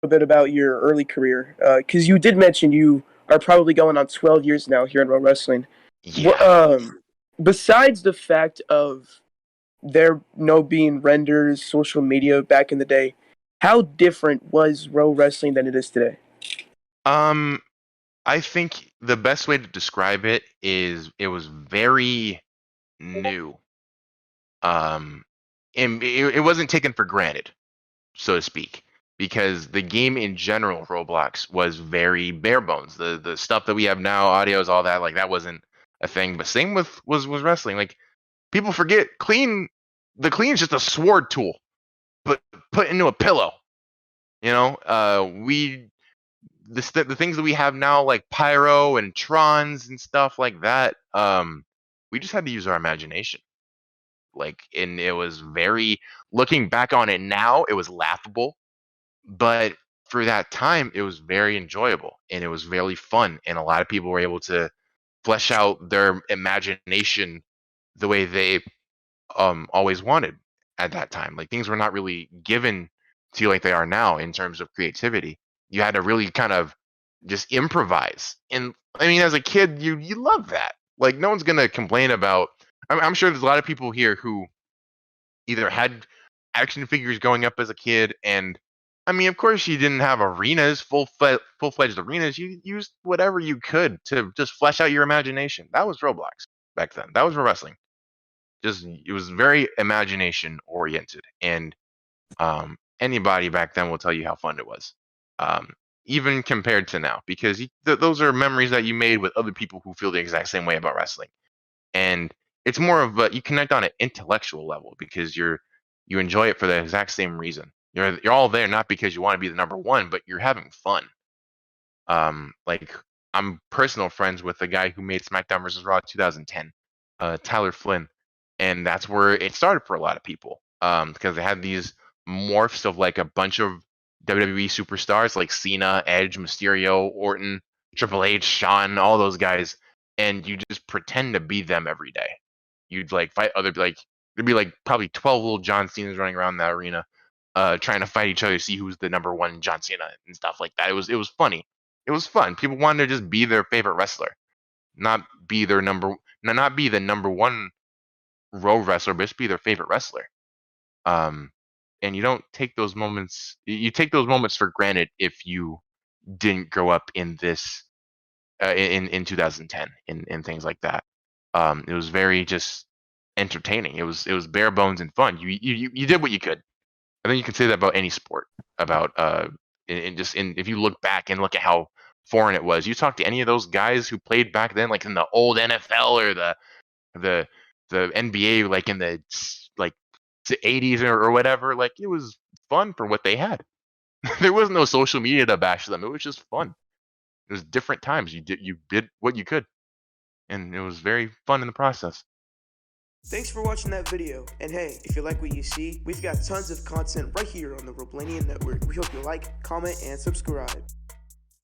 a bit about your early career? Because you did mention you are probably going on 12 years now here in Pro Wrestling. What, Yeah. besides the fact of there no being renders, social media back in the day, how different was Pro Wrestling than it is today? Um, I think the best way to describe it is it was very new. Um, and it wasn't taken for granted, so to speak, because the game in general, Roblox, was very bare bones. The stuff that we have now, audios, all that, like that wasn't a thing. But same with was wrestling. Like people forget clean is just a sword tool, but put into a pillow. You know, the things that we have now, like pyro and trons and stuff like that. We just had to use our imagination. Like, and it was very, looking back on it now, it was laughable, but for that time, it was very enjoyable and it was very fun. And a lot of people were able to flesh out their imagination the way they always wanted at that time. Like things were not really given to you like they are now in terms of creativity. You had to really kind of just improvise. And I mean, as a kid, you love that. Like no one's gonna complain about. I'm sure there's a lot of people here who either had action figures going up as a kid, and I mean, of course, you didn't have arenas, full fledged arenas. You used whatever you could to just flesh out your imagination. That was Roblox back then. That was for wrestling. Just it was very imagination oriented, and anybody back then will tell you how fun it was, um, even compared to now, because those are memories that you made with other people who feel the exact same way about wrestling, and it's more of a you connect on an intellectual level because you enjoy it for the exact same reason. You're all there not because you want to be the number one, but you're having fun. Like I'm personal friends with the guy who made SmackDown vs. Raw 2010, Tyler Flynn, and that's where it started for a lot of people. Because they had these morphs of like a bunch of WWE superstars like Cena, Edge, Mysterio, Orton, Triple H, Shawn, all those guys, and you just pretend to be them every day. You'd like fight other like there'd be like probably 12 little John Cena's running around that arena, trying to fight each other to see who's the number one John Cena and stuff like that. It was funny. It was fun. People wanted to just be their favorite wrestler, not be their not be the number one road wrestler, but just be their favorite wrestler. Um, and you don't take those moments. You take those moments for granted if you didn't grow up in this in 2010 and things like that. It was very just entertaining. It was bare bones and fun. You did what you could. I think you can say that about any sport. About if you look back and look at how foreign it was, you talk to any of those guys who played back then, like in the old NFL or the the NBA, like in the like 80s or whatever. Like it was fun for what they had. There was no social media to bash them. It was just fun. It was different times. You did what you could, and it was very fun in the process. Thanks for watching that video, and hey, if you like what you see, we've got tons of content right here on the Roblania Network. We hope you like, comment, and subscribe.